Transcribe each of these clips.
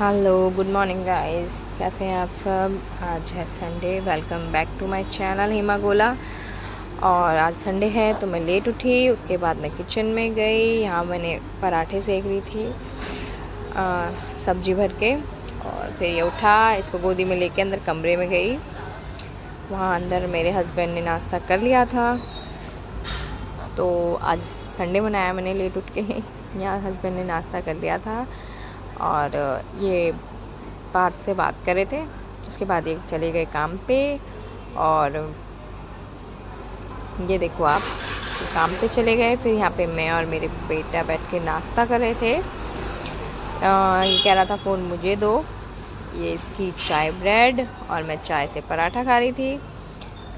Hello, good morning guys. कैसे हैं आप सब। आज है Sunday. Welcome back to my channel Hima Gola. और आज संडे है तो मैं लेट उठी। उसके बाद मैं किचन में गई। यहाँ मैंने पराठे सेक रही थी सब्जी भर के। और फिर ये उठा, इसको गोदी में लेके अंदर कमरे में गई। वहाँ अंदर मेरे हस्बैंड ने नाश्ता कर लिया था। तो आज संडे मनाया मैंने लेट उठ के। यहाँ हस्बैंड ने नाश्ता कर लिया था और ये पार्थ से बात कर रहे थे। उसके बाद ये चले गए काम पे। और ये देखो आप, काम पे चले गए। फिर यहाँ पे मैं और मेरे बेटा बैठ के नाश्ता कर रहे थे। ये कह रहा था फ़ोन मुझे दो। ये इसकी चाय ब्रेड और मैं चाय से पराठा खा रही थी।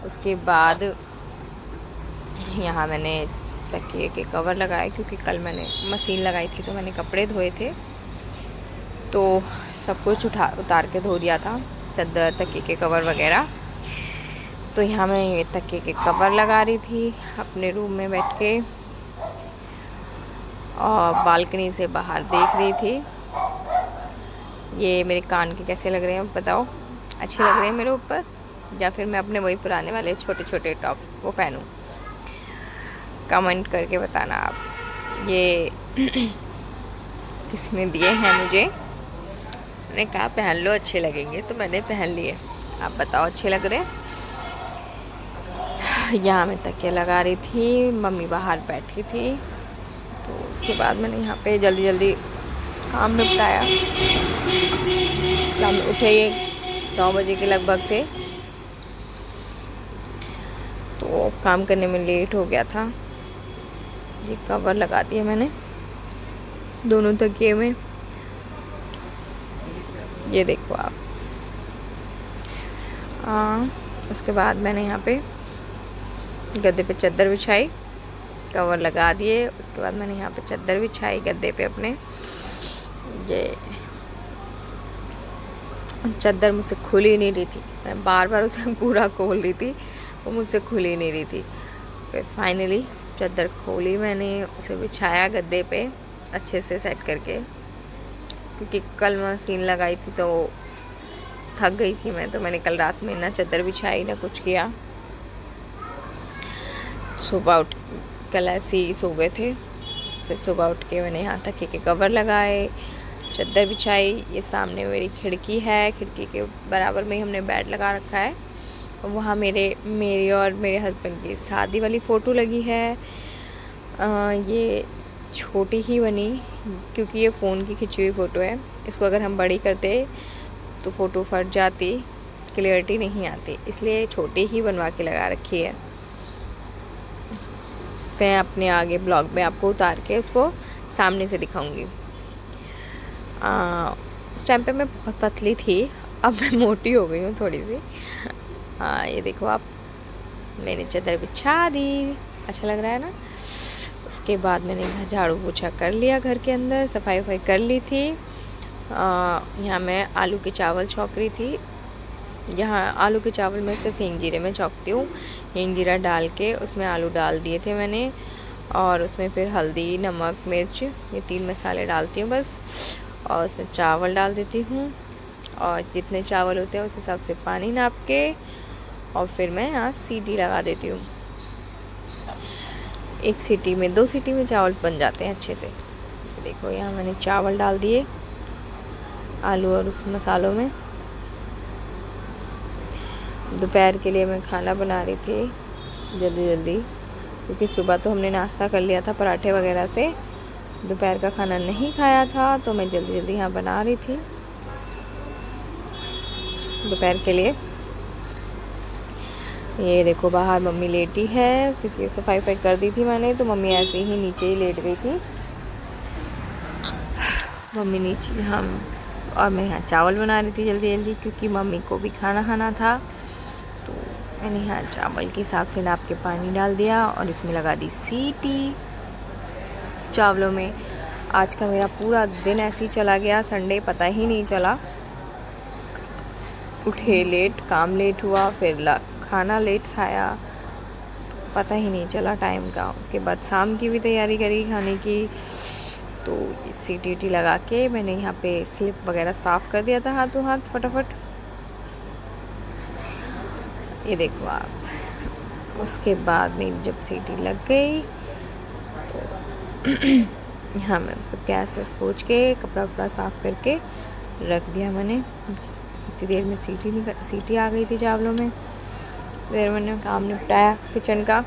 उसके बाद यहाँ मैंने तकिए के कवर लगाए, क्योंकि कल मैंने मशीन लगाई थी तो मैंने कपड़े धोए थे, तो सब कुछ उतार के धो दिया था, चादर तकिए के कवर वगैरह। तो यहाँ मैं ये तकिए के कवर लगा रही थी अपने रूम में बैठ के, और बालकनी से बाहर देख रही थी। ये मेरे कान के कैसे लग रहे हैं बताओ, अच्छे लग रहे हैं मेरे ऊपर, या फिर मैं अपने वही पुराने वाले छोटे छोटे टॉप्स वो पहनूं? कमेंट करके बताना आप। ये किसी ने दिए हैं मुझे, मैंने कहा पहन लो, अच्छे लगेंगे, तो मैंने पहन लिए। आप बताओ अच्छे लग रहे हैं? यहाँ मैं तकिया लगा रही थी, मम्मी बाहर बैठी थी। तो उसके बाद मैंने यहाँ पे जल्दी जल्दी काम निपटाया। हम उठे, ये 9 बजे के लगभग थे, तो काम करने में लेट हो गया था। ये कवर लगा दिया मैंने दोनों तकिए में, ये देखो आप। उसके बाद मैंने यहाँ पे गद्दे पे चादर बिछाई, कवर लगा दिए। उसके बाद मैंने यहाँ पे चादर बिछाई गद्दे पे अपने। ये चादर मुझसे खुल ही नहीं रही थी, मैं बार बार उसे पूरा खोल रही थी, वो मुझसे खुल ही नहीं रही थी। फिर फाइनली चादर खोली मैंने, उसे बिछाया गद्दे पे अच्छे से सेट करके, क्योंकि कल मशीन लगाई थी तो थक गई थी मैं। तो मैंने कल रात में ना चादर बिछाई ना कुछ किया। सुबह उठ, कल ऐसे ही सो गए थे। फिर सुबह उठ के मैंने यहाँ तकिए के कवर लगाए, चादर बिछाई। ये सामने मेरी खिड़की है, खिड़की के बराबर में ही हमने बेड लगा रखा है। और वहाँ मेरी और मेरे हस्बैंड की शादी वाली फ़ोटो लगी है। ये छोटी ही बनी, क्योंकि ये फ़ोन की खिंची हुई फ़ोटो है। इसको अगर हम बड़ी करते तो फ़ोटो फट जाती, क्लियरिटी नहीं आती, इसलिए छोटी ही बनवा के लगा रखी है। मैं अपने आगे ब्लॉग में आपको उतार के उसको सामने से दिखाऊंगी। उस टाइम पे मैं बहुत पतली थी, अब मैं मोटी हो गई हूँ थोड़ी सी। ये देखो आप, मैंने चादर बिछा दी, अच्छा लग रहा है ना। उसके बाद मैंने घर झाड़ू पोछा कर लिया, घर के अंदर सफाई वफाई कर ली थी। यहाँ मैं आलू के चावल छौंक रही थी। यहाँ आलू के चावल में सिर्फ हींग जीरे में छौंकती हूँ। हींग जीरा डाल के उसमें आलू डाल दिए थे मैंने, और उसमें फिर हल्दी, नमक, मिर्च, ये 3 मसाले डालती हूँ बस। और उसमें चावल डाल देती हूँ, और जितने चावल होते हैं उस हिसाब से पानी नाप के, और फिर मैं यहाँ सीटी लगा देती हूँ। 1 सीटी में, 2 सीटी में चावल बन जाते हैं अच्छे से। देखो यहाँ मैंने चावल डाल दिए आलू और उस मसालों में। दोपहर के लिए मैं खाना बना रही थी जल्दी जल्दी, क्योंकि सुबह तो हमने नाश्ता कर लिया था पराठे वगैरह से। दोपहर का खाना नहीं खाया था, तो मैं जल्दी जल्दी यहाँ बना रही थी दोपहर के लिए। ये देखो बाहर मम्मी लेटी है, क्योंकि सफाई वफाई कर दी थी मैंने, तो मम्मी ऐसे ही नीचे ही लेट गई थी। मम्मी नीचे, हम और मैं यहाँ चावल बना रही थी जल्दी जल्दी, क्योंकि मम्मी को भी खाना खाना था। तो मैंने यहाँ चावल के हिसाब से नाप के पानी डाल दिया, और इसमें लगा दी सीटी चावलों में। आज का मेरा पूरा दिन ऐसे ही चला गया, संडे पता ही नहीं चला। उठे लेट, काम लेट हुआ, फिर खाना लेट खाया, पता ही नहीं चला टाइम का। उसके बाद शाम की भी तैयारी करी खाने की, तो सीटी वीटी लगा के मैंने यहाँ पे स्लिप वगैरह साफ़ कर दिया था हाथों हाथ फटाफट। ये देखो आप। उसके बाद मेरी जब सीटी लग गई तो यहाँ मैं गैस वैस पोंछ के कपड़ा वपड़ा साफ़ करके रख दिया मैंने। इतनी देर में सीटी आ गई थी चावलों में। देर मैंने काम निपटाया किचन का।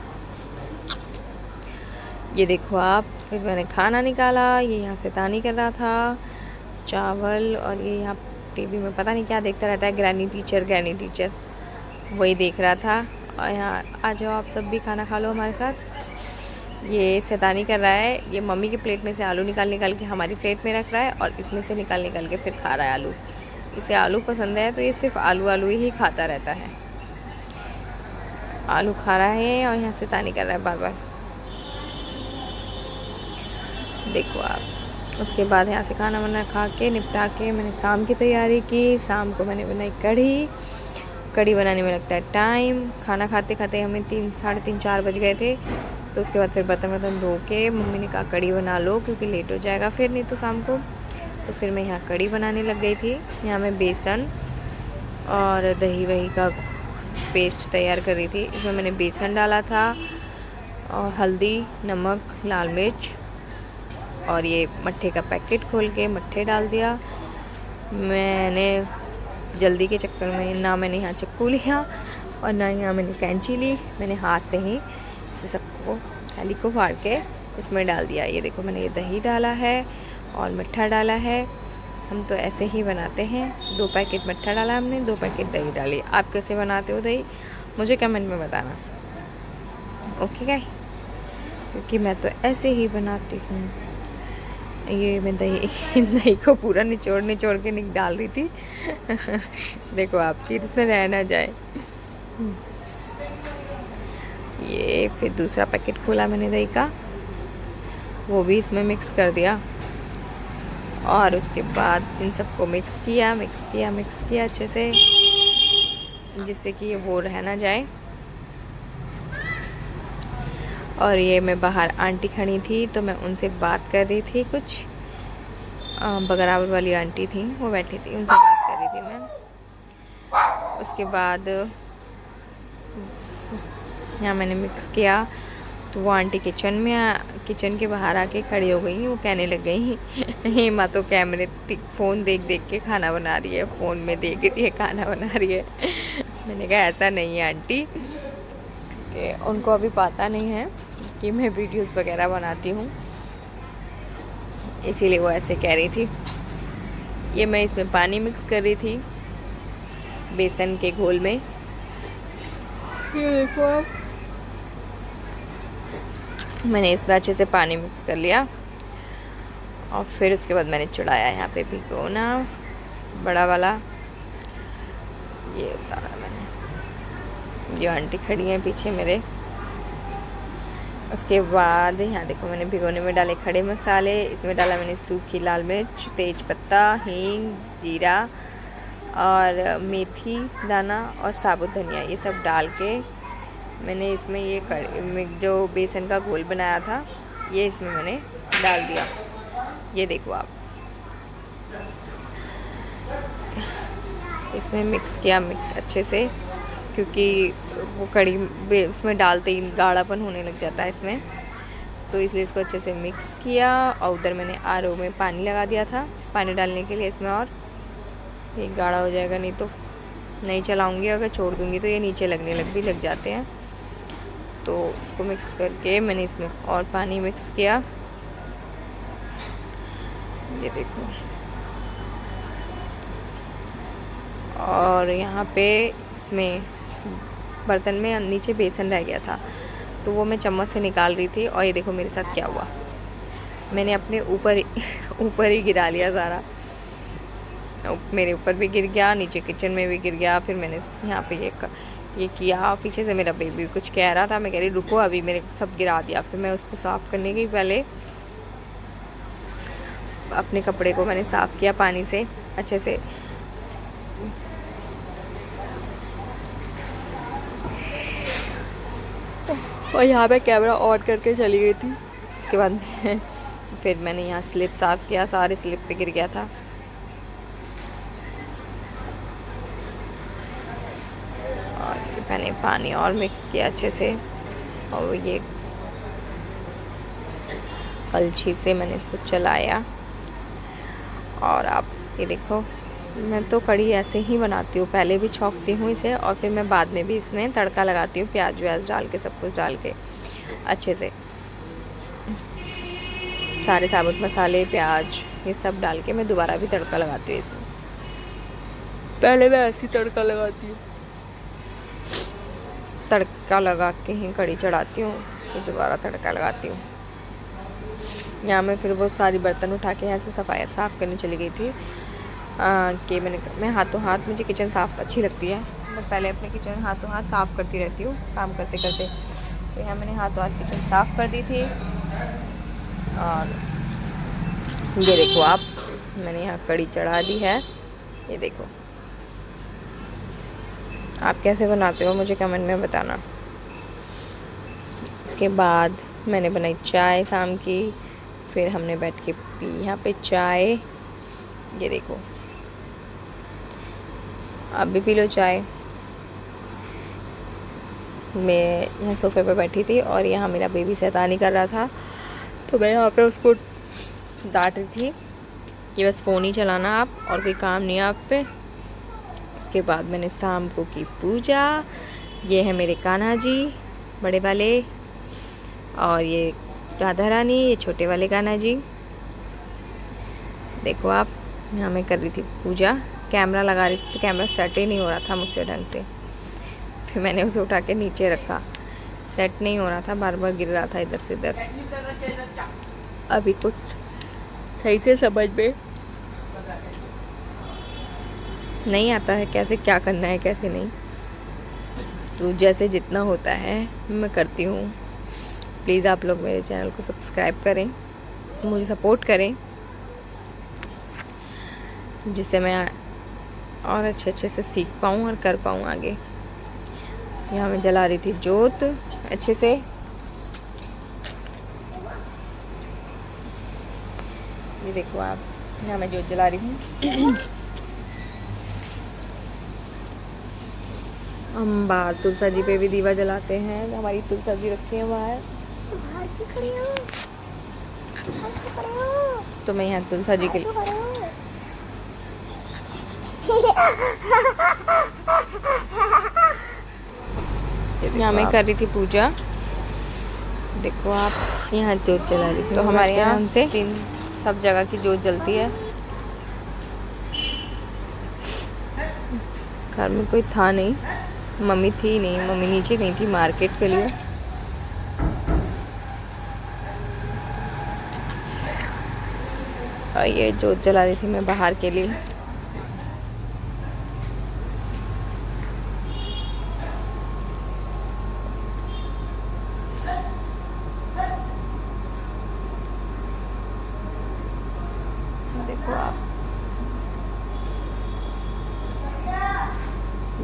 ये देखो आप, फिर मैंने खाना निकाला। ये यहाँ से तानी कर रहा था चावल, और ये यहाँ टीवी में पता नहीं क्या देखता रहता है, ग्रैनी टीचर वही देख रहा था। और यहाँ आ जाओ आप सब भी खाना खा लो हमारे साथ। ये शैतानी कर रहा है। ये मम्मी की प्लेट में से आलू निकाल के हमारी प्लेट में रख रहा है, और इसमें से निकाल के फिर खा रहा है आलू। इसे आलू पसंद है तो ये सिर्फ आलू ही खाता रहता है। आलू खा रहा है और यहाँ से तानी कर रहा है बार बार। देखो आप। उसके बाद यहाँ से खाना वाना खा के निपटा के मैंने शाम की तैयारी की। शाम को मैंने बनाई कढ़ी बनाने में लगता है टाइम। खाना खाते खाते हमें 3, साढ़े 3, 4 बज गए थे। तो उसके बाद फिर बर्तन धो के मम्मी ने कहा कढ़ी बना लो, क्योंकि लेट हो जाएगा फिर नहीं तो शाम को। तो फिर मैं यहाँ कढ़ी बनाने लग गई थी। यहाँ मैं बेसन और दही वही का पेस्ट तैयार कर रही थी। इसमें मैंने बेसन डाला था और हल्दी, नमक, लाल मिर्च, और ये मट्ठे का पैकेट खोल के मट्ठे डाल दिया। मैंने जल्दी के चक्कर में ना मैंने यहाँ चक्कू लिया और ना यहाँ मैंने कैंची ली। मैंने हाथ से ही इसे सबको थाली को फाड़ के इसमें डाल दिया। ये देखो मैंने ये दही डाला है और मट्ठा डाला है। हम तो ऐसे ही बनाते हैं। 2 पैकेट मट्ठा डाला हमने, 2 पैकेट दही डाली। आप कैसे बनाते हो दही मुझे कमेंट में बताना, ओके गाइस, क्योंकि मैं तो ऐसे ही बनाती हूँ। ये मैं दही को पूरा निचोड़ के डाल रही थी। देखो आप, कि इसमें रह ना जाए। ये फिर दूसरा पैकेट खोला मैंने दही का, वो भी इसमें मिक्स कर दिया। और उसके बाद इन सबको मिक्स किया अच्छे से, जिससे कि ये वो रह ना जाए। और ये मैं बाहर आंटी खड़ी थी तो मैं उनसे बात कर रही थी। कुछ बगरावर वाली आंटी थी, वो बैठी थी, उनसे बात कर रही थी मैं। उसके बाद यहाँ मैंने मिक्स किया तो वो आंटी किचन के बाहर आके खड़ी हो गई। वो कहने लग गई हेमा तो फ़ोन देख के खाना बना रही है, फ़ोन में देख रही है खाना बना रही है। मैंने कहा ऐसा नहीं है आंटी, कि उनको अभी पता नहीं है कि मैं वीडियोस वगैरह बनाती हूँ, इसीलिए वो ऐसे कह रही थी। ये मैं इसमें पानी मिक्स कर रही थी बेसन के घोल में। ये देखो आप, मैंने इसमें अच्छे से पानी मिक्स कर लिया। और फिर उसके बाद मैंने चढ़ाया यहाँ पे भिगोना बड़ा वाला। ये उतारा मैंने, जो आंटी खड़ी हैं पीछे मेरे। उसके बाद यहाँ देखो मैंने भिगोने में डाले खड़े मसाले। इसमें डाला मैंने सूखी लाल मिर्च, तेज पत्ता, हींग, जीरा और मेथी दाना और साबुत धनिया। ये सब डाल के मैंने इसमें ये जो बेसन का घोल बनाया था ये इसमें मैंने डाल दिया। ये देखो आप, इसमें मिक्स किया अच्छे से, क्योंकि वो कढ़ी उसमें डालते ही गाढ़ापन होने लग जाता है इसमें, तो इसलिए इसको अच्छे से मिक्स किया। और उधर मैंने आरओ में पानी लगा दिया था पानी डालने के लिए इसमें, और ये गाढ़ा हो जाएगा, नहीं तो नहीं चलाऊंगी। अगर छोड़ दूंगी तो ये नीचे लग जाते हैं। तो इसको मिक्स करके मैंने इसमें और पानी मिक्स किया। ये देखो, और यहाँ पे इसमें बर्तन में नीचे बेसन रह गया था तो वो मैं चम्मच से निकाल रही थी। और ये देखो मेरे साथ क्या हुआ, मैंने अपने ऊपर ही गिरा लिया सारा। मेरे ऊपर भी गिर गया, नीचे किचन में भी गिर गया। फिर मैंने यहाँ पे ये किया। पीछे से मेरा बेबी कुछ कह रहा था, मैं कह रही रुको, अभी मेरे सब गिरा दिया। फिर मैं उसको साफ़ करने गई। पहले अपने कपड़े को मैंने साफ़ किया पानी से अच्छे से। और यहाँ पे कैमरा ऑन करके चली गई थी। उसके बाद मैं फिर मैंने यहाँ स्लिप साफ़ किया, सारे स्लिप पे गिर गया था। और मैंने पानी और मिक्स किया अच्छे से, और ये कलछी से मैंने इसको चलाया। और आप ये देखो, मैं तो कढ़ी ऐसे ही बनाती हूँ, पहले भी छौंकती हूँ इसे और फिर मैं बाद में भी इसमें तड़का लगाती हूँ, प्याज व्याज डाल के, सब कुछ डाल के अच्छे से, सारे साबुत मसाले, प्याज, ये सब डाल के मैं दोबारा भी तड़का लगाती हूँ इसमें। पहले मैं ऐसी तड़का लगाती हूँ, तड़का लगा के ही कढ़ी चढ़ाती हूँ, फिर दोबारा तड़का लगाती हूँ। यहाँ मैं फिर वो सारी बर्तन उठा के ऐसे सफाई साफ़ करने चली गई थी कि मैं हाथों हाथ, मुझे किचन साफ़ अच्छी लगती है, मैं पहले अपने किचन हाथों हाथ साफ़ करती रहती हूँ काम करते करते। तो यहाँ मैंने हाथों हाथ किचन साफ़ कर दी थी। और ये देखो आप, मैंने यहाँ कढ़ी चढ़ा दी है। ये देखो, आप कैसे बनाते हो मुझे कमेंट में बताना। इसके बाद मैंने बनाई चाय शाम की, फिर हमने बैठ के पी यहाँ पे चाय। ये देखो, आप भी पी लो चाय। मैं यहाँ सोफे पे बैठी थी और यहाँ मेरा बेबी शैतानी कर रहा था, तो मैं यहाँ पे उसको डांट रही थी कि बस फ़ोन ही चलाना आप, और कोई काम नहीं है आप पे। उसके बाद मैंने शाम को की पूजा। ये है मेरे कान्हा जी बड़े वाले, और ये राधा रानी, ये छोटे वाले कान्हा जी। देखो आप, यहाँ मैं कर रही थी पूजा, कैमरा लगा रही थी तो कैमरा सेट ही नहीं हो रहा था मुझसे ढंग से, फिर मैंने उसे उठा के नीचे रखा, सेट नहीं हो रहा था, बार बार गिर रहा था इधर से इधर। अभी कुछ सही से समझ में नहीं आता है कैसे क्या करना है कैसे नहीं, तो जैसे जितना होता है मैं करती हूँ। प्लीज़ आप लोग मेरे चैनल को सब्सक्राइब करें, मुझे सपोर्ट करें, जिससे मैं और अच्छे से सीख पाऊँ और कर पाऊँ आगे। यहाँ मैं जला रही थी जोत अच्छे से। ये देखो आप, यहाँ मैं जोत जला रही हूँ। हम बाहर तुलसा जी पे भी दीवा जलाते हैं, हमारी तुलसा जी रखी है बाहर। तो मैं यहाँ तुलसा जी के लिए यहाँ मैं कर रही थी पूजा। देखो आप, यहाँ जोत जला रही थी। तो हमारे यहाँ से सब जगह की जोत जलती है। घर में कोई था नहीं, मम्मी थी नहीं, मम्मी नीचे गई थी मार्केट के लिए। और ये जोत जला रही थी मैं बाहर के लिए। देखो आप,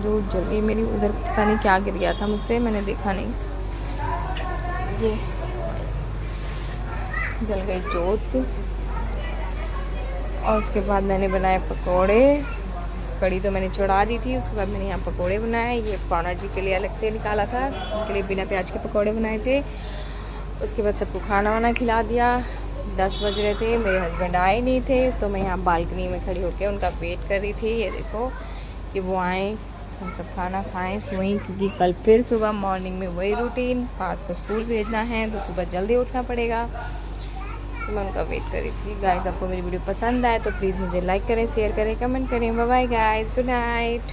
जोत जल गई मेरी। उधर पता नहीं क्या गिर गया था मुझसे, मैंने देखा नहीं। ये जल गई जोत। और उसके बाद मैंने बनाए पकोड़े। कढ़ी तो मैंने चढ़ा दी थी, उसके बाद मैंने यहाँ पकोड़े बनाए। ये कान्हा जी के लिए अलग से निकाला था, उनके लिए बिना प्याज के पकोड़े बनाए थे। उसके बाद सबको खाना वाना खिला दिया। 10 बज रहे थे, मेरे हस्बैंड आए नहीं थे, तो मैं यहाँ बालकनी में खड़ी होकर उनका वेट कर रही थी। ये देखो कि वो आएँ, हम सब खाना खाएं, सोएं, क्योंकि कल फिर सुबह मॉर्निंग में वही रूटीन, पार्थ को स्कूल भेजना है तो सुबह जल्दी उठना पड़ेगा। तो मैं उनका वेट कर रही थी। गाइज़, आपको मेरी वीडियो पसंद आए तो प्लीज़ मुझे लाइक करें, शेयर करें, कमेंट करें। Bye bye guys, good night.